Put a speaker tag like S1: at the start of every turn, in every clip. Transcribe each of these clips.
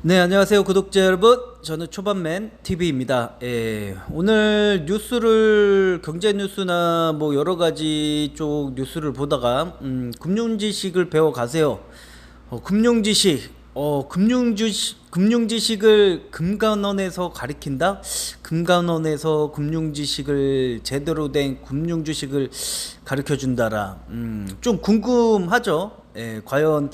S1: 네, 안녕하세요, 구독자 여러분. 저는 초반맨 TV입니다. 오늘 뉴스를 경제 뉴스나 뭐 여러 가지 쪽 뉴스를 보다가 금융 지식을 배워 가세요. 금융 지식, 금융 지식을 금감원에서 가리킨다. 금감원에서 금융 지식을 제대로 된 금융 지식을 가르쳐 준다라. 좀 궁금하죠. 과연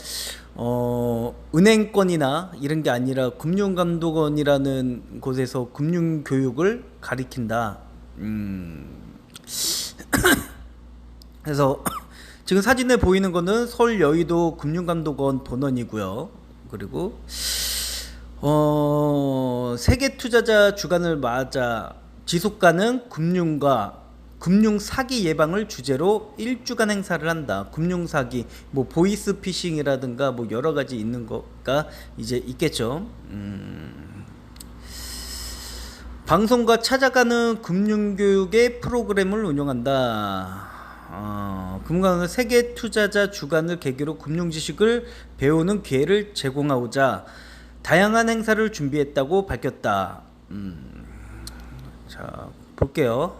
S1: 은행권이나 이런 게 아니라 금융감독원이라는 곳에서 금융교육을 가리킨다. 그래서 지금 사진에 보이는 거는 서울 여의도 금융감독원 본원이고요. 그리고 세계 투자자 주간을 맞아 지속가능 금융과 금융 사기 예방을 주제로 1주간 행사를 한다. 금융 사기, 뭐 보이스 피싱이라든가 뭐 여러 가지 있는 거가 이제 있겠죠. 방송과 찾아가는 금융교육의 프로그램을 운영한다. 금감원 세계 투자자 주간을 계기로 금융 지식을 배우는 기회를 제공하고자 다양한 행사를 준비했다고 밝혔다. 자, 볼게요.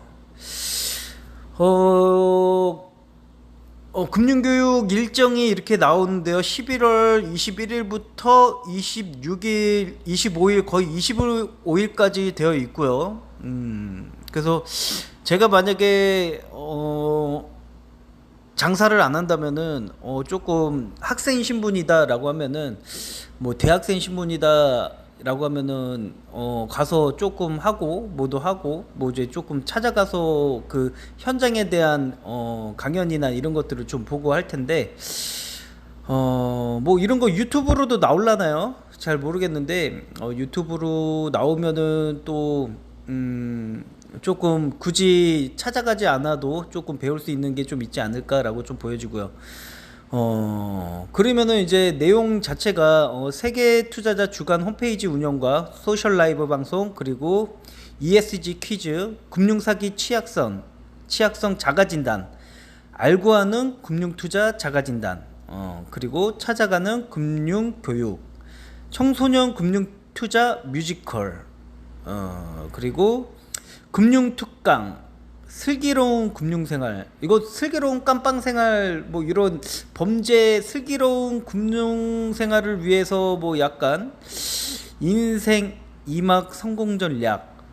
S1: 금융교육 일정이 이렇게 나오는데요. 11월 21일부터 26일, 25일, 거의 25일까지 되어 있고요. 그래서 제가 만약에 장사를 안 한다면은 조금 학생 신분이다라고 하면은 뭐 대학생 신분이다 라고 하면은 가서 조금 하고 뭐도 하고 뭐 이제 조금 찾아가서 그 현장에 대한 강연이나 이런 것들을 좀 보고 할 텐데 뭐 이런 거 유튜브로도 나올라나요? 잘 모르겠는데 유튜브로 나오면은 또 조금 굳이 찾아가지 않아도 조금 배울 수 있는 게 좀 있지 않을까라고 좀 보여지고요. 그러면은 이제 내용 자체가 세계 투자자 주간 홈페이지 운영과 소셜 라이브 방송, 그리고 ESG 퀴즈, 금융사기 취약성 자가진단, 알고 하는 금융투자 자가진단, 그리고 찾아가는 금융교육, 청소년 금융투자 뮤지컬, 그리고 금융특강, 슬기로운 금융생활, 이거 슬기로운 깜빵생활, 뭐 이런 범죄 슬기로운 금융생활을 위해서 뭐 약간 인생 2막 성공 전략,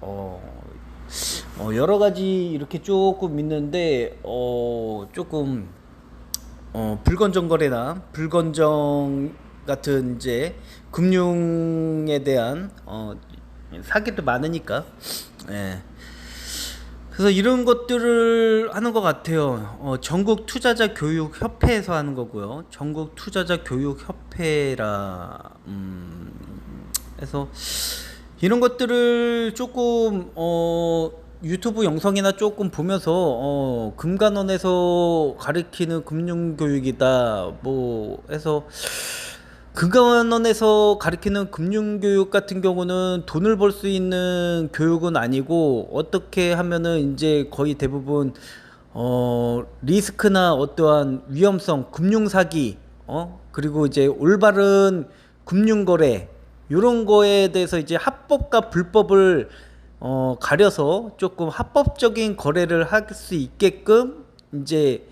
S1: 여러 가지 이렇게 조금 있는데 조금 불건전 거래나 불건전 같은 이제 금융에 대한 사기도 많으니까. 예. 그래서 이런 것들을 하는 것 같아요. 전국 투자자 교육 협회에서 하는 거고요. 전국 투자자 교육 협회라. 그래서 이런 것들을 조금 유튜브 영상이나 조금 보면서 금감원에서 가르치는 금융 교육이다 뭐 해서, 금감원에서 가르치는 금융교육 같은 경우는 돈을 벌 수 있는 교육은 아니고, 어떻게 하면은 이제 거의 대부분 리스크나 어떠한 위험성, 금융사기, 그리고 이제 올바른 금융거래, 요런 거에 대해서 이제 합법과 불법을 가려서 조금 합법적인 거래를 할 수 있게끔 이제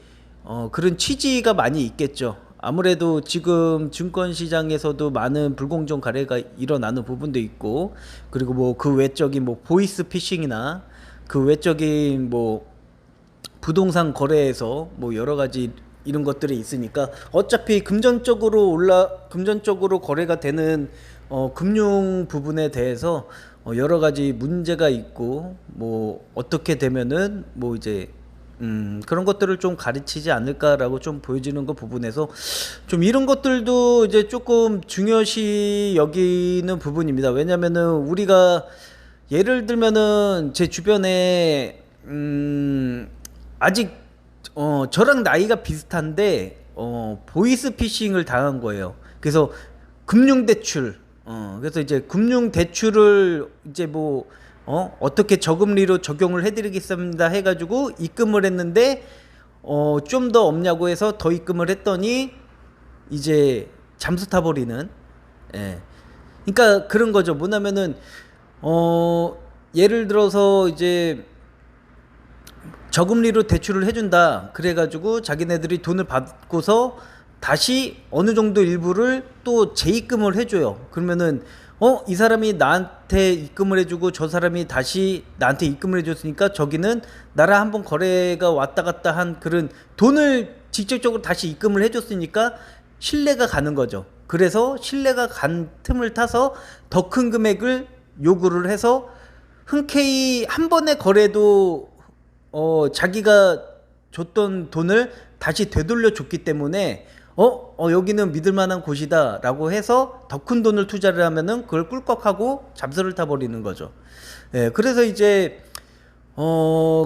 S1: 그런 취지가 많이 있겠죠. 아무래도 지금 증권시장에서도 많은 불공정 거래가 일어나는 부분도 있고, 그리고 뭐 그 외적인 뭐 보이스 피싱이나 그 외적인 뭐 부동산 거래에서 뭐 여러 가지 이런 것들이 있으니까, 어차피 금전적으로 거래가 되는 금융 부분에 대해서 여러 가지 문제가 있고, 뭐 어떻게 되면은 뭐 이제 그런 것들을 좀 가르치지 않을까라고 좀 보여지는 거 부분에서, 좀 이런 것들도 이제 조금 중요시 여기는 부분입니다. 왜냐면은 우리가 예를 들면은 제 주변에 아직 저랑 나이가 비슷한데 보이스 피싱을 당한 거예요. 그래서 금융대출, 그래서 이제 금융대출을 이제 뭐 어떻게 저금리로 적용을 해드리겠습니다 해가지고 입금을 했는데, 좀 더 없냐고 해서 더 입금을 했더니 이제 잠수 타버리는, 예. 그러니까 그런 거죠. 뭐냐면은 예를 들어서 이제 저금리로 대출을 해준다. 그래가지고 자기네들이 돈을 받고서 다시 어느 정도 일부를 또 재입금을 해줘요. 그러면은 이 사람이 나한테 입금을 해주고 저 사람이 다시 나한테 입금을 해줬으니까 저기는 나랑 한번 거래가 왔다 갔다 한 그런 돈을 직접적으로 다시 입금을 해줬으니까 신뢰가 가는 거죠. 그래서 신뢰가 간 틈을 타서 더 큰 금액을 요구를 해서 흔쾌히 한 번의 거래도 자기가 줬던 돈을 다시 되돌려 줬기 때문에 여기는 믿을 만한 곳이다 라고 해서 더 큰 돈을 투자를 하면은 그걸 꿀꺽하고 잠수를 타버리는 거죠. 예, 그래서 이제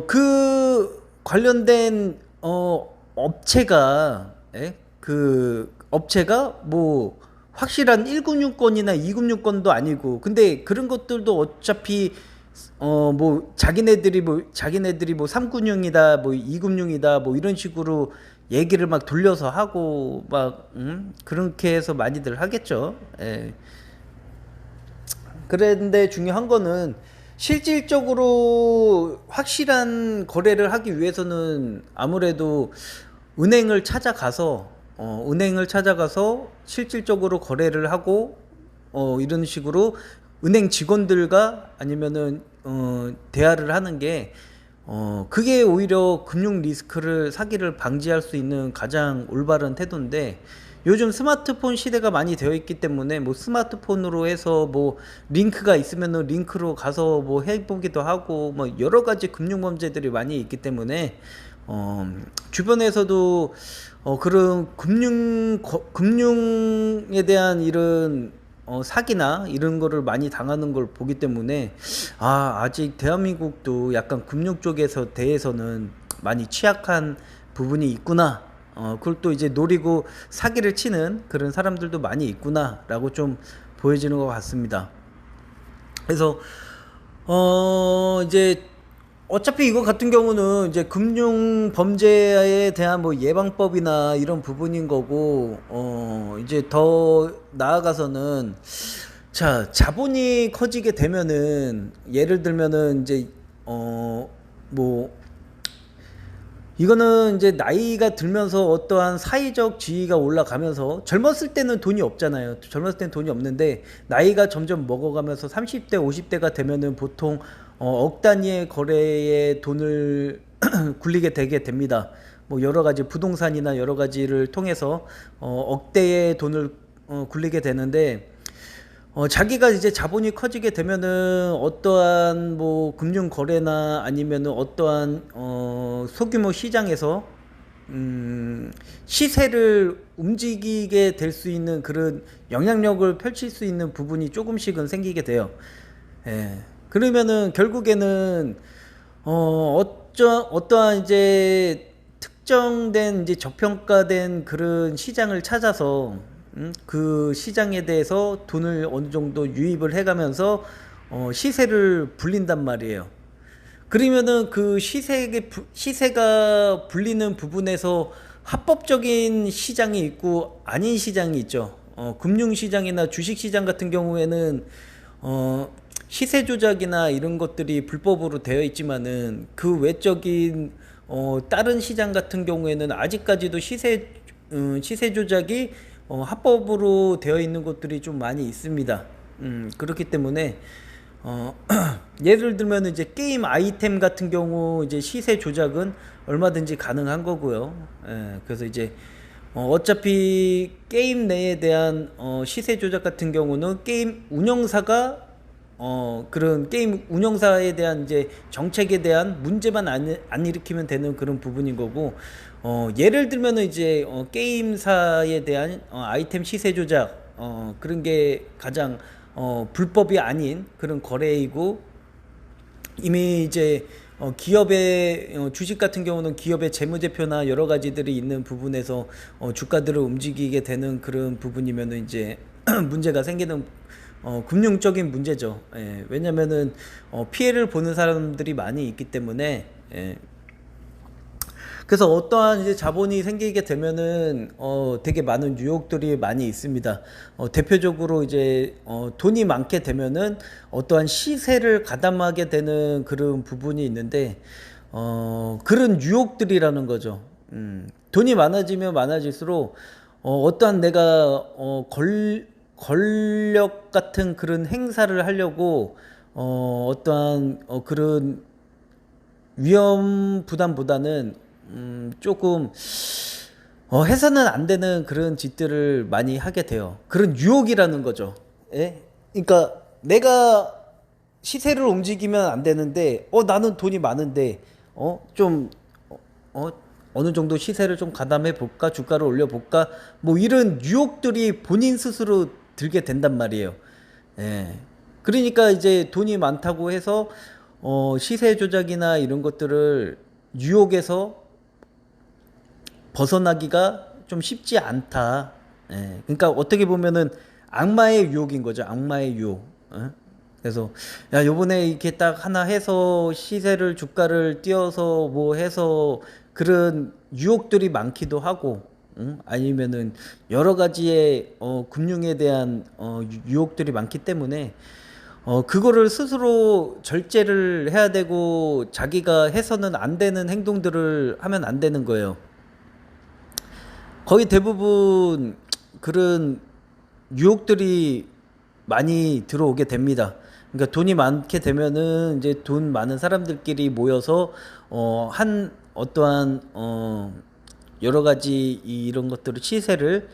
S1: 그 관련된 업체가 그 업체가 뭐 확실한 1금융권이나 2금융권도 아니고 근데 그런 것들도 어차피 뭐 자기네들이 뭐 3금융이다 뭐 2금융이다 뭐 이런 식으로 얘기를 막 돌려서 하고 막 그렇게 해서 많이들 하겠죠. 예. 그런데 중요한 거는 실질적으로 확실한 거래를 하기 위해서는 아무래도 은행을 찾아가서 실질적으로 거래를 하고 이런 식으로 은행 직원들과 아니면은 대화를 하는 게 그게 오히려 금융 리스크를 사기를 방지할 수 있는 가장 올바른 태도인데 요즘 스마트폰 시대가 많이 되어 있기 때문에 뭐 스마트폰으로 해서 뭐 링크가 있으면은 링크로 가서 뭐 해보기도 하고 뭐 여러 가지 금융 범죄들이 많이 있기 때문에 주변에서도 그런 금융에 대한 이런 사기나 이런 거를 많이 당하는 걸 보기 때문에 아직 대한민국도 약간 금융 쪽에서 대해서는 많이 취약한 부분이 있구나. 그걸 또 이제 노리고 사기를 치는 그런 사람들도 많이 있구나라고 좀 보여지는 것 같습니다. 그래서 이제 어차피 이거 같은 경우는 이제 금융 범죄에 대한 뭐 예방법이나 이런 부분인 거고 이제 더 나아가서는 자 자본이 커지게 되면은 예를 들면은 이제 뭐 이거는 이제 나이가 들면서 어떠한 사회적 지위가 올라가면서 젊었을 때는 돈이 없잖아요. 젊었을 때는 돈이 없는데 나이가 점점 먹어가면서 30대, 50대가 되면은 보통 억 단위의 거래에 돈을 굴리게 되게 됩니다. 뭐 여러 가지 부동산이나 여러 가지를 통해서 억대의 돈을 굴리게 되는데 자기가 이제 자본이 커지게 되면은 어떠한 뭐 금융 거래나 아니면은 어떠한 소규모 시장에서 시세를 움직이게 될 수 있는 그런 영향력을 펼칠 수 있는 부분이 조금씩은 생기게 돼요. 예. 그러면은 결국에는 어떠한 이제 특정된 이제 저평가된 그런 시장을 찾아서 그 시장에 대해서 돈을 어느 정도 유입을 해가면서 시세를 불린단 말이에요. 그러면은 그 시세가 불리는 부분에서 합법적인 시장이 있고 아닌 시장이 있죠. 금융시장이나 주식시장 같은 경우에는 시세 조작이나 이런 것들이 불법으로 되어 있지만은 그 외적인 다른 시장 같은 경우에는 아직까지도 시세 조작이 합법으로 되어 있는 곳들이 좀 많이 있습니다. 그렇기 때문에 예를 들면 이제 게임 아이템 같은 경우 이제 시세 조작은 얼마든지 가능한 거고요. 예, 그래서 이제 어차피 게임 내에 대한 시세 조작 같은 경우는 게임 운영사가 그런 게임 운영사에 대한 이제 정책에 대한 문제만 안 일으키면 되는 그런 부분인 거고 예를 들면은 이제 게임사에 대한 아이템 시세 조작 그런 게 가장 불법이 아닌 그런 거래이고 이미 이제 기업의 주식 같은 경우는 기업의 재무제표나 여러 가지들이 있는 부분에서 주가들을 움직이게 되는 그런 부분이면은 이제 문제가 생기는 금융적인 문제죠. 예, 왜냐면은 피해를 보는 사람들이 많이 있기 때문에 그래서 어떠한 이제 자본이 생기게 되면은 되게 많은 유혹들이 많이 있습니다. 대표적으로 이제 돈이 많게 되면은 어떠한 시세를 가담하게 되는 그런 부분이 있는데 그런 유혹들이라는 거죠. 돈이 많아지면 많아질수록 어떠한 내가 권력 같은 그런 행사를 하려고 어떠한 그런 위험 부담보다는 조금 해서는 안 되는 그런 짓들을 많이 하게 돼요. 그런 유혹이라는 거죠. 예? 그러니까 내가 시세를 움직이면 안 되는데, 나는 돈이 많은데, 좀, 어, 어느 정도 시세를 좀 가담해 볼까? 주가를 올려 볼까? 뭐 이런 유혹들이 본인 스스로 들게 된단 말이에요. 예. 그러니까 이제 돈이 많다고 해서 시세 조작이나 이런 것들을 유혹에서 벗어나기가 좀 쉽지 않다. 예. 그러니까 어떻게 보면은 악마의 유혹인 거죠. 악마의 유혹. 그래서 야 요번에 이렇게 딱 하나 해서 시세를 주가를 띄어서 뭐 해서 그런 유혹들이 많기도 하고 아니면은 여러 가지의 금융에 대한 유혹들이 많기 때문에 그거를 스스로 절제를 해야 되고 자기가 해서는 안 되는 행동들을 하면 안 되는 거예요. 거의 대부분 그런 유혹들이 많이 들어오게 됩니다. 그러니까 돈이 많게 되면은 이제 돈 많은 사람들끼리 모여서 한 어떠한 여러 가지 이런 것들을 시세를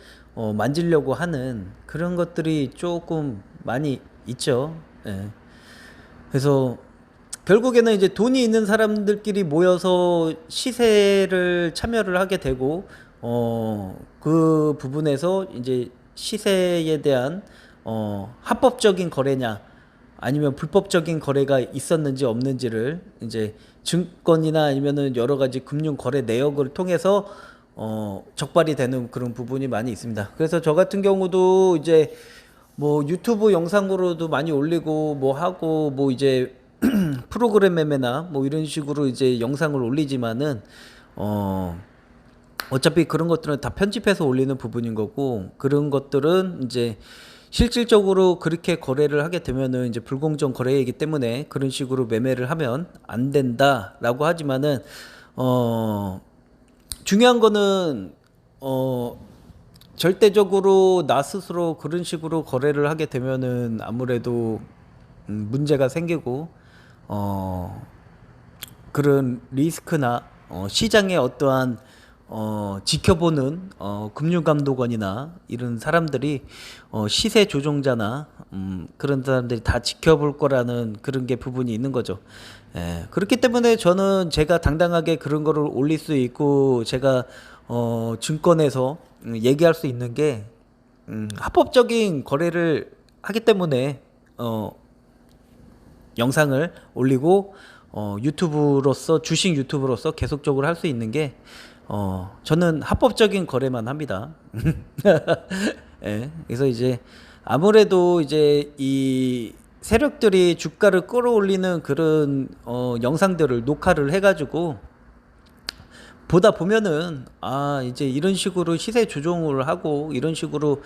S1: 만지려고 하는 그런 것들이 조금 많이 있죠. 예. 그래서 결국에는 이제 돈이 있는 사람들끼리 모여서 시세를 참여를 하게 되고 그 부분에서 이제 시세에 대한 합법적인 거래냐 아니면 불법적인 거래가 있었는지 없는지를 이제 증권이나 아니면은 여러 가지 금융 거래 내역을 통해서 적발이 되는 그런 부분이 많이 있습니다. 그래서 저 같은 경우도 이제 뭐 유튜브 영상으로도 많이 올리고 뭐 하고 뭐 이제 프로그램 매매나 뭐 이런 식으로 이제 영상을 올리지만은 어차피 그런 것들은 다 편집해서 올리는 부분인 거고 그런 것들은 이제 실질적으로 그렇게 거래를 하게 되면은 이제 불공정 거래이기 때문에 그런 식으로 매매를 하면 안 된다라고 하지만은 중요한 거는 절대적으로 나 스스로 그런 식으로 거래를 하게 되면은 아무래도 문제가 생기고 그런 리스크나 시장의 어떠한 지켜보는 금융감독원이나 이런 사람들이 시세 조종자나 그런 사람들이 다 지켜볼 거라는 그런 게 부분이 있는 거죠. 예, 그렇기 때문에 저는 제가 당당하게 그런 거를 올릴 수 있고 제가 증권에서 얘기할 수 있는 게 합법적인 거래를 하기 때문에 영상을 올리고 유튜브로서 주식 유튜브로서 계속적으로 할 수 있는 게 저는 합법적인 거래만 합니다. 예, 그래서 이제 아무래도 이제 이 세력들이 주가를 끌어올리는 그런 영상들을 녹화를 해가지고 보다 보면은 이제 이런 식으로 시세 조종을 하고 이런 식으로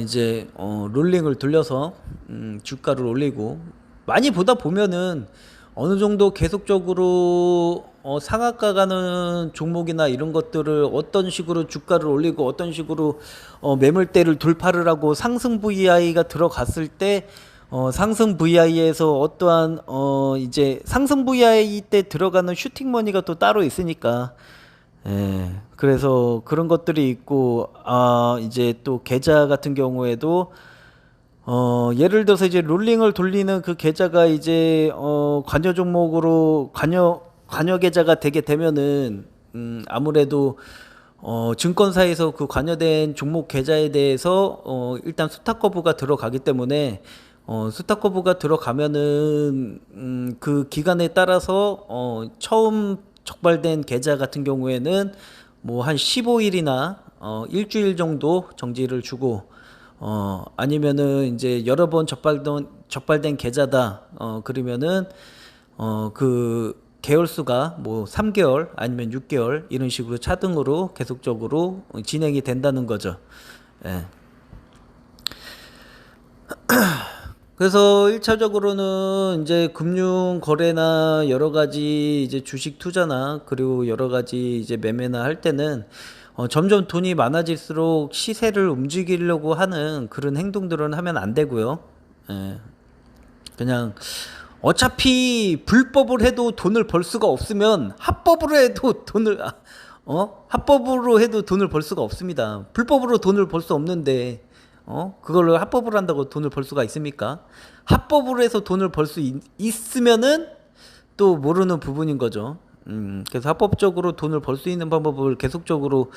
S1: 이제 롤링을 돌려서 주가를 올리고 많이 보다 보면은 어느 정도 계속적으로 상한가 가는 종목이나 이런 것들을 어떤 식으로 주가를 올리고 어떤 식으로 매물대를 돌파를 하고 상승 VI가 들어갔을 때 상승 VI에서 어떠한 이제 상승 VI 때 들어가는 슈팅머니가 또 따로 있으니까 예, 그래서 그런 것들이 있고 이제 또 계좌 같은 경우에도 예를 들어서 이제 롤링을 돌리는 그 계좌가 이제 관여 종목으로 관여 계좌가 되게 되면은 아무래도 증권사에서 그 관여된 종목 계좌에 대해서 일단 수탁 거부가 들어가기 때문에 수탁 거부가 들어가면은 그 기간에 따라서 처음 적발된 계좌 같은 경우에는 뭐 한 15일이나 일주일 정도 정지를 주고 아니면은 이제 여러 번 적발된 계좌다. 그러면은 그 개월 수가 뭐 3개월 아니면 6개월 이런 식으로 차등으로 계속적으로 진행이 된다는 거죠. 예. 그래서 1차적으로는 이제 금융 거래나 여러 가지 이제 주식 투자나 그리고 여러 가지 이제 매매나 할 때는 점점 돈이 많아질수록 시세를 움직이려고 하는 그런 행동들은 하면 안 되고요. 예. 그냥 어차피 불법을 해도 돈을 벌 수가 없으면 합법으로 해도 합법으로 해도 돈을 벌 수가 없습니다. 불법으로 돈을 벌 수 없는데 그걸로 합법으로 한다고 돈을 벌 수가 있습니까? 합법으로 해서 돈을 벌 수 있으면은 또 모르는 부분인 거죠. 그래서 합법적으로 돈을 벌 수 있는 방법을 계속적으로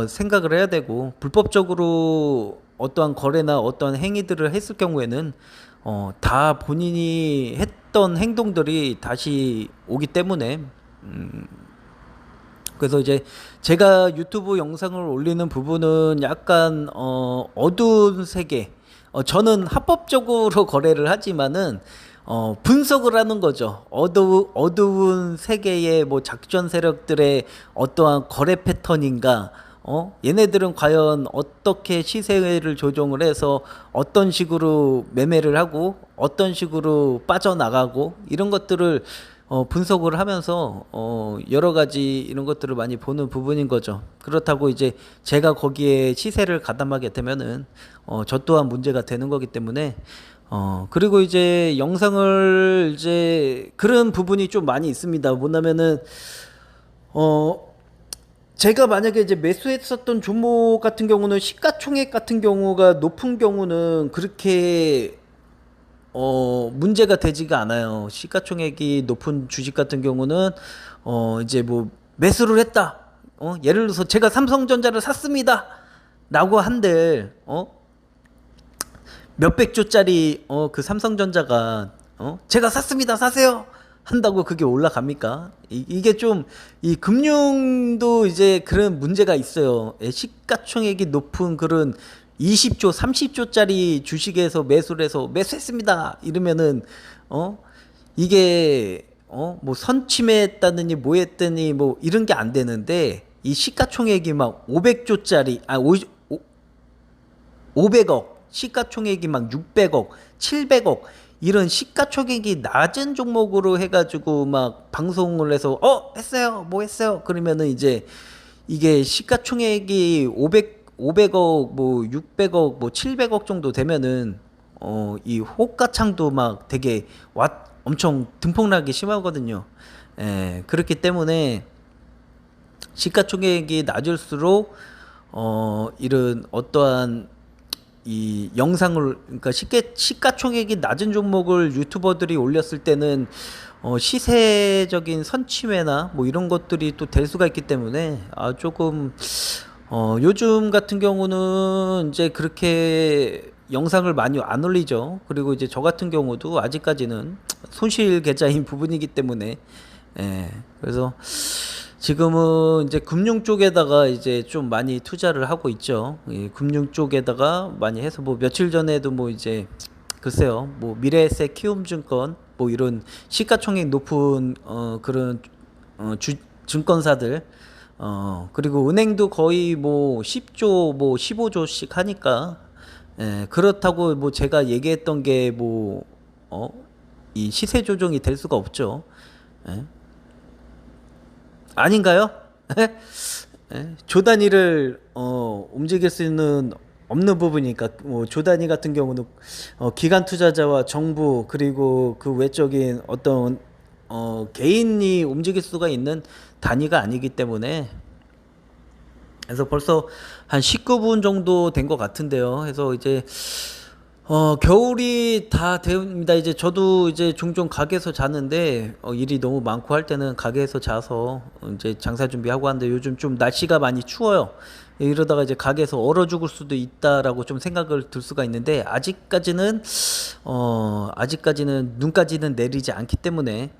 S1: 생각을 해야 되고, 불법적으로 어떠한 거래나 어떠한 행위들을 했을 경우에는 다 본인이 했던 행동들이 다시 오기 때문에 그래서 이제 제가 유튜브 영상을 올리는 부분은 약간 어두운 세계, 저는 합법적으로 거래를 하지만은 분석을 하는 거죠. 어두운 세계의 뭐 작전 세력들의 어떠한 거래 패턴인가, 얘네들은 과연 어떻게 시세를 조정을 해서 어떤 식으로 매매를 하고 어떤 식으로 빠져나가고 이런 것들을 분석을 하면서 여러 가지 이런 것들을 많이 보는 부분인 거죠. 그렇다고 이제 제가 거기에 시세를 가담하게 되면은 저 또한 문제가 되는 거기 때문에 그리고 이제 영상을 이제 그런 부분이 좀 많이 있습니다. 뭐냐면은 제가 만약에 이제 매수했었던 종목 같은 경우는 시가총액 같은 경우가 높은 경우는 그렇게 문제가 되지가 않아요. 시가총액이 높은 주식 같은 경우는 이제 뭐 매수를 했다. 예를 들어서 제가 삼성전자를 샀습니다. 라고 한들 몇백 조짜리 그 삼성전자가 제가 샀습니다. 사세요. 한다고 그게 올라갑니까? 이게 좀 이 금융도 이제 그런 문제가 있어요. 예, 시가총액이 높은 그런 20조, 30조짜리 주식에서 매수를 해서 매수했습니다. 이러면은 이게 뭐 선침했다느니 뭐 했더니 뭐 이런 게 안 되는데, 이 시가총액이 막 500조짜리 500억, 시가총액이 막 600억, 700억 이런 시가총액이 낮은 종목으로 해가지고 막 방송을 해서 했어요, 뭐 했어요. 그러면은 이제 이게 시가총액이 500억, 뭐 600억, 뭐 700억 정도 되면은 이 호가창도 막 되게 엄청 등폭나기 심하거든요. 예, 그렇기 때문에 시가총액이 낮을수록 이런 어떠한 이 영상을, 그러니까 시가총액이 낮은 종목을 유튜버들이 올렸을 때는 시세적인 선침해나 뭐 이런 것들이 또 될 수가 있기 때문에 조금 요즘 같은 경우는 이제 그렇게 영상을 많이 안 올리죠. 그리고 이제 저 같은 경우도 아직까지는 손실 계좌인 부분이기 때문에 그래서 지금은 이제 금융 쪽에다가 이제 좀 많이 투자를 하고 있죠. 금융 쪽에다가 많이 해서 뭐 며칠 전에도 뭐 이제 글쎄요, 뭐 미래에셋, 키움증권 뭐 이런 시가총액 높은 그런 증권사들, 그리고 은행도 거의 뭐 10조 뭐 15조씩 하니까 그렇다고 뭐 제가 얘기했던 게 뭐 이 시세 조정이 될 수가 없죠. 아닌가요? 조 단위를 움직일 수는 없는 부분이니까, 뭐 조 단위 같은 경우는 기관 투자자와 정부 그리고 그 외적인 어떤 개인이 움직일 수가 있는 단위가 아니기 때문에, 그래서 벌써 한 19분 정도 된 것 같은데요. 그래서 이제 겨울이 다 됩니다. 이제 저도 이제 종종 가게에서 자는데 일이 너무 많고 할 때는 가게에서 자서 이제 장사 준비하고 하는데, 요즘 좀 날씨가 많이 추워요. 이러다가 이제 가게에서 얼어 죽을 수도 있다라고 좀 생각을 들 수가 있는데, 아직까지는 눈까지는 내리지 않기 때문에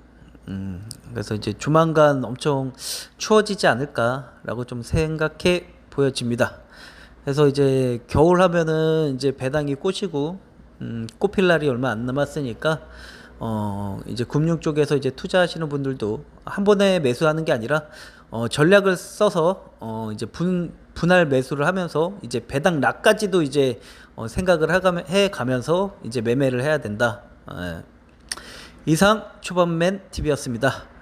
S1: 그래서 이제 조만간 엄청 추워지지 않을까라고 좀 생각해 보여집니다. 그래서 이제 겨울 하면은 이제 배당이 꽃이고 꽃필 날이 얼마 안 남았으니까 이제 금융 쪽에서 이제 투자하시는 분들도 한 번에 매수하는 게 아니라 전략을 써서 이제 분할 매수를 하면서 이제 배당 락까지도 이제 생각을 해 가면서 이제 매매를 해야 된다. 이상 초반맨 TV였습니다.